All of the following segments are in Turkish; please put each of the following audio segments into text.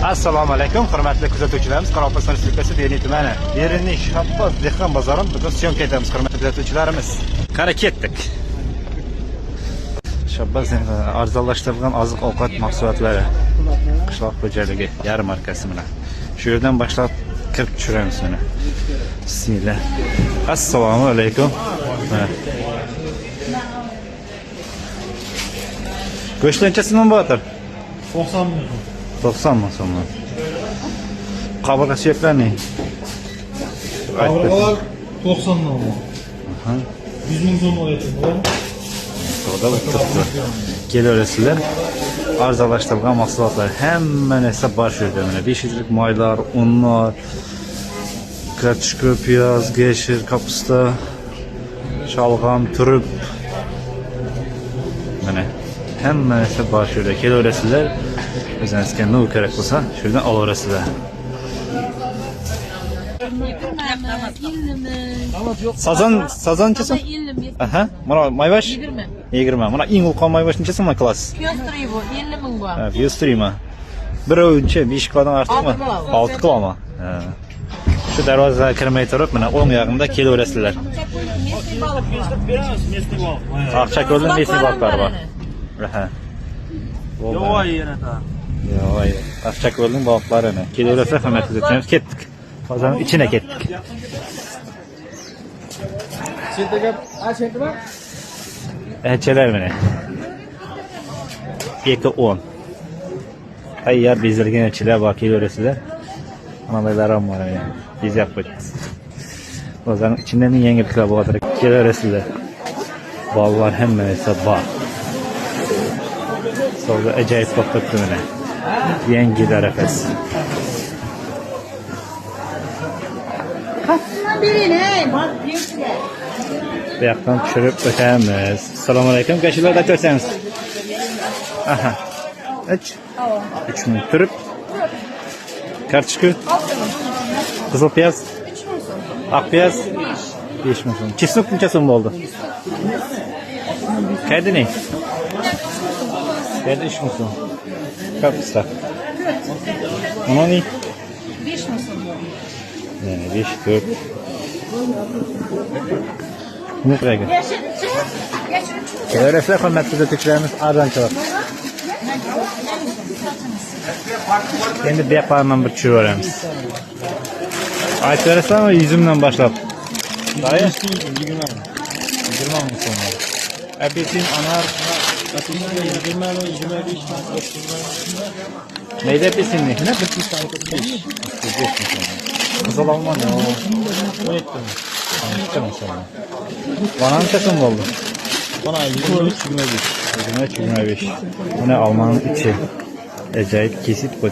Assalomu alaykum, hurmatli kuzatuvchilarimiz. Qoraqalpog'iston Respublikasi Deniy tumani Erining Shahboz dehqon bozorini bugun syomka etamiz, hurmatli kuzatuvchilarimiz. Qani ketdik. Shahboz arzonlashtirilgan oziq-ovqat mahsulotlari qishloq xo'jaligi yarmarkasi bilan. Shu yerdan boshlab kirib tushiramiz mana. Bismillah. Assalomu alaykum. Go'shtlanchasi nima bo'ladir? 90 ming. 90 ming so'm. Qabrga suyaklar ne? Qabrgalar 90 ming. 100 ming so'm olayotgan. Savdo o'tibdi. Kelaverasizlar. Arzonlashtirilgan mahsulotlar hamma narsa bor shu yerda. Mana 500 lik moylar, unlar, kartoshka, piyoz, geshir, kapusta, shalg'am, turib. Mana hamma narsa bor shu yerda. Kelaverasizlar. O'zingizga nima kerak bo'lsa, shundan olaverasizlar. Sazanchisi? Aha, mana mayvash 20. Mana eng ulkan mayvash nechasi mana klass? Fiyostri bu 50 ming bu. Ha, fiyostri mi? Birovuncha 5 kilodan ortiqmi? 6 kilomi? Ha. Shu darvozaga kirmay turib, mana o'ng yog'imda kelaverasizlar. Aqchako'lning mesli baqlari bor. Ha. Yo'q yana ta. Yo'q, Aqchako'lning baqlarini. Kelaversa hurmatli do'stlar, ketdik. Hozir ichine ketdik. Senda gap, aytdingmi? Aytchalar mana. 210. Tayyor bezilgan ichilar bor, kelaverasizlar. Manalar ham bor yani. Bezab qo'ydik. Hozir ichidan yangiliklar bo'lar, kelaverasizlar. Bolalar hammasi bor. Savdo ajoyib bo'libdi mana. Yangi darafas. Bu yoqdan tushirib o'tamiz. Assalomu alaykum. Gashilarda ko'rsangiz. Aha. 3 ming turib. Kartoshka. Qizil piyoz. Oq piyoz 5 ming so'm. Chesnok necha so'm bo'ldi? Qayda ne? Qayda 3 ming so'm. Kapusta. Mana ne? 5 ming so'm. Yani 5 4. Ne kadar? Kelaverasizlar, hurmatli kuzatuvchilarimiz, arzonchilar. Endi bu yoqlardan bir tushirib yuboramiz. Aytaverasizlarmi yuzimdan boshlab? Daya 20 ming so'm. Apelsin, anar, apelsin 20 neydi apelsinni? Ne? 145. Kızıl alman ya. 17 mi? Bana ne takım oldu? Bana 23 25. Bu ne Almanın içi? Acayip kesit koy.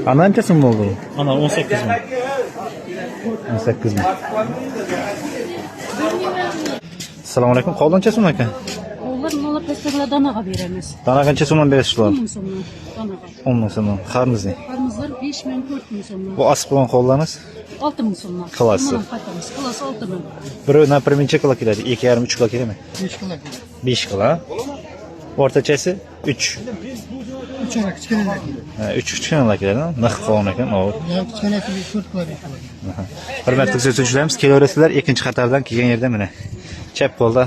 Anan kaçın mı oldu? Ana 18 ming. 18 mi? Assalomu alaykum. Qoldan kaçın aka? Onlar nola pestekler danaga beremiz. Dana kancha so'mdan berishlar? 10 ming so'mdan danaga. 10 ming so'mdan. Qarmiz ne? Qarmizlar 5 ming 4 ming so'mdan. Bu asib bo'lgan qo'llarimiz 6 ming so'mdan. Klassi. Klassi 6 ming. biri например necha kilo keladi? 2,5 3 kilo keladimi? 5 kilo. 5 kilo. O'rtachasi 3. 3 ana kichkinalar. Ha, 3 kichkinalar keladi. Naq qolgan ekan. Yan kichkinasi 4 kilo. Hurmatli kuzatuvchilarimiz, kelaverasizlar, ikkinchi qatordan kelgan yerda mana. Chap qo'lda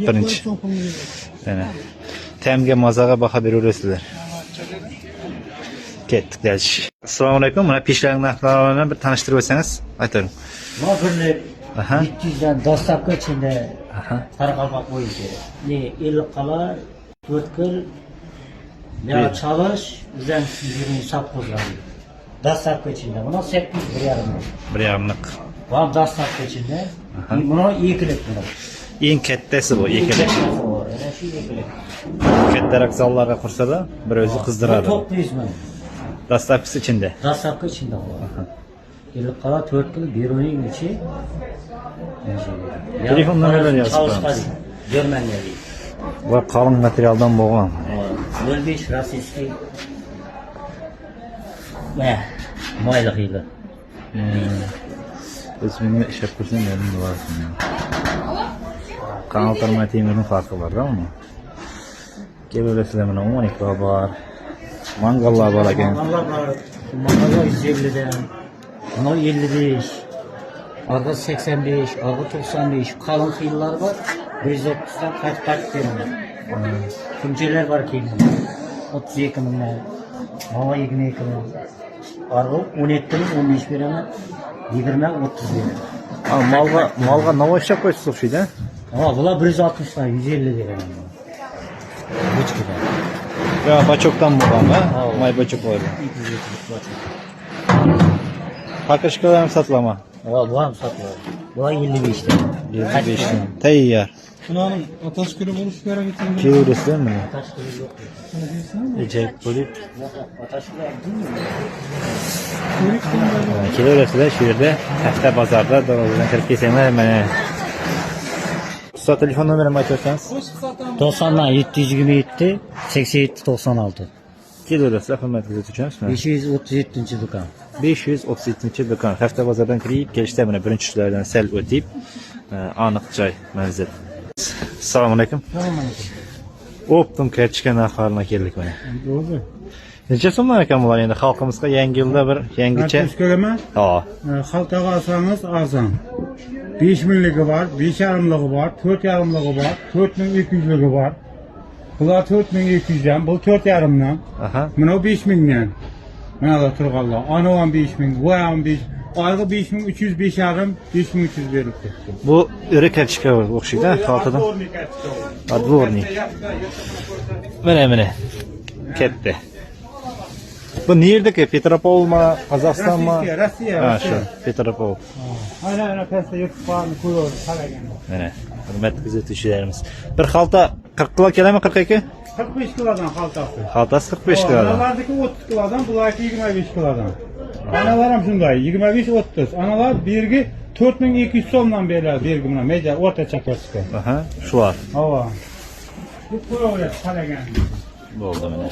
birinchi. Mana. Tamga mazaga baho beraverasizlar. Ketdik dalish. Assalomu alaykum. Mana peshlarning narxlari bilan bir tanishtirib o'tsangiz, aytarim. Mobilni Aha. 200'den dostavka içinde Aha. Qaraqalpoq bo'yicha. Ne 50 qala 4 kil ya çalış bizden 120 sap qo'zg'adi. Dostavka içinde. Buna 8 1,5. 1,5lik. Bu dostavka içinde. Buna 2'lik buna. Eng kattasi bu, ekilik. Ana shu 2'lik. Kattaroq zallarga qursa-da, bir o'zi qizdiradi. 900 ming. Dastavkasi ichida. Dostavka içinde bu. 50 qala 4 kil biruning içi. Telefon nomerlarini yozib qo'yamiz. Germaniyaga. Va qalin materialdan bo'lgan. 05 rossiyskiy. Mana mayliq yili. Ismini ishab ko'rsam, erim bo'lardi. Kanal tarma temirning farqi bor-da uni. Kelaverasizlar, mana 12 bor. Mangallar var ekan. Mangallar var. Mangallar 150'den. Bunlar 55. Arada 85, arada 95. Kalın kıyılar var. 130'dan kaç veriyor. Kümceler var ki. 32 bin var. Mama 22 bin. Arada 17 bin 15 bin ama 20 30 bin. Malga navoşa koysa şeyde. Ama bunlar 160'dan 150 veriyor. Üç kadar. Ya baçoktan buradan ha. Al. May baçok var. 270 var. Pakışkalar mı satılama? Ama bu ham satılıyor. Bu 55'te. 25 lira. Teyyar. Bunların Ataşköy'e buluş merak ettim. Kilosu değil mi? Kaç kilo yok. Ecek bölüp. Ataşköy'e değil mi? Kilosu da şu yerde hafta pazarda doğrudan kırıp kesemler hemen. Usta telefon numaramı açarsanız. 90'dan 727 87 96. Kilosu hürmetli tutacağız mı? 537. dükkan. 537 dükkan. Hafta pazardan kirip gelişte bana birinci işlerden sel öteyip anıq çay mənzil. Selamun aleyküm. Optum kerçken axarına geldik bana. Doğru. Neçə so'mdan ekan bular endi xalqimizga yangi yilda bir yangicha. Ataşköy'e Ha. halkaga alsanız arzan. 5 minligi var, 5,5'ligi var, 4,5'ligi var, 4200'ligi var. Bular 4200'den, bu 4,5'dan. Aha. Mana 5000'den. Mana da turganlar. Ana 5000, bu 5. Ayga 5300, 5,5, 5300 beripti. Bu iri kerçika o'xshaydi xaltadan. Advornik. Mana. Ketdi. Bu nerdeki? Petropolmi, Qozog'istonmi? Rossiya. Ha, shu Petropol. Ana pasta YouTube kanalini ko'rib qaragan. Mana. Hurmatli kuzatuvchilarimiz. Bir xalta 40 kilo keladimi 42? 45 kilodan xaltasi. Xaltasi 45 kilo. Analardaki 30 kilodan, bularki 25 kilodan. Analar ham shunday, 25-30. Analar bergi 4200 so'mdan beriladi, bergi bilan meja o'rtacha ko'rsatdi. Aha, shular. Hava. Bu ko'raveradi qaragan. Bo'ldi mana.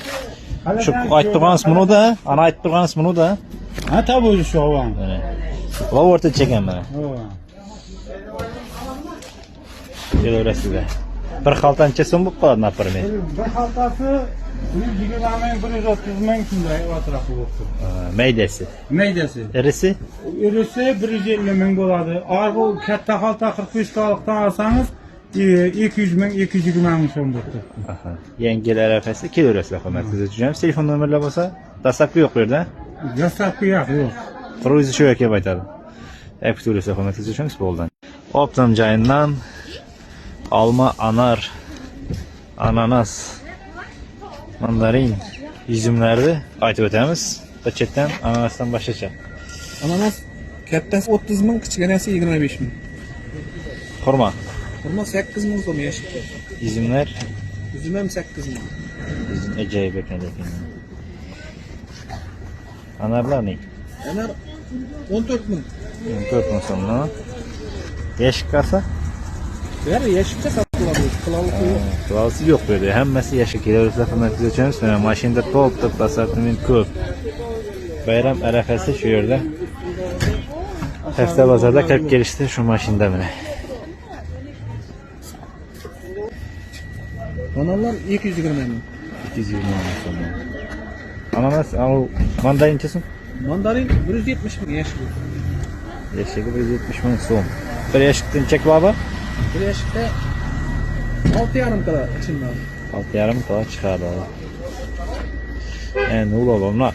Shu aytib turgansiz buni da, ana aytib turgansiz buni da. Ha, tabi o'zi shu hava. Mana. Bular o'rtacha ekan mana. Hava. Kelaverasizlar. Bir xalta necha so'm bo'lib qoladi nafarmi? Bir xaltasi 120 ming, 130 ming shunday atrofida bo'libdi. Maydasi. Maydasi. Irisi? Irisi 150 ming bo'ladi. Argo katta xalta 45 kilolikdan olsangiz 200 ming, 220 ming so'm bo'libdi. Aha. Yangi arafasi kelaverasizlar hurmatli kuzatuvchilarimiz. Telefon nomerlar bo'lsa, dastlabki yo'q bu yerda. Dastlabki yo'q. Provizi shu yo'q deb aytadi. Kutaverasizlar hurmatli kuzatuvchilarimiz bo'ldi. Optim joyidan alma, anar, ananas, mandarin, üzümlerni aytib o'tamiz. Bir chetdan ananasdan boshqacha. Ananas kattasi 30 ming, kichkinasi 25 ming. Xurmo. Xurmo 8 ming so'm yashikka. Üzümler Üzüm ham 8 ming. ajoyib ekan lekin. Anarlarning Anar 14 ming. 4 ming so'mdan. Yashikasi? Bari yashikka sotiladi. Qilalıqi yo'q. Qilasi yo'q bu yerda. Hammasi yashik kelaversa hurmatli kuzatuvchilarimiz. Mana mashinada to'p assortiment ko'p. Bayram arafasi shu yerda. Hafta bozorda kirib kelishdi shu mashinada mana. Analar 220 ming. 220 ming so'm. Ananas, al mandarin necha Mandarin 170 ming yashik. Yashigi 170 ming so'm. Bir yashikdan chek bormi? Bir yashikda 6,5 kilo ichiladi. 6,5 kilo chiqadi. Endi ulovlar.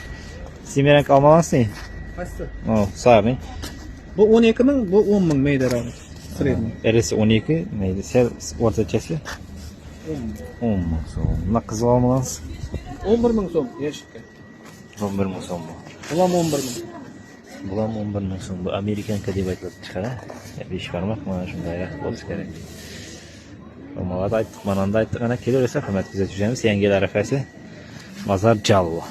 Simerenk olmalasizmi? Qaysi? O, sarni. Bu 12 ming, bu 10 ming maydaroq. Sredniy. Erisi 12, neydi? Sel o'rtachasi 10 ming so'm. Nima qiziq olmalansiz? 11 ming so'm yashikka. 11 ming so'm. Bulam 11 ming. Bular 11 ming so'm. Bu Amerikanka deb aytiladi chiqara. 5 barmoq mana shundayroq bo'lishi kerak. Mana da aytdik, mana da aytdik, ana kelaversa hurmatli kuzatuvchilarimiz, yangi arafasi Mazar Jallo.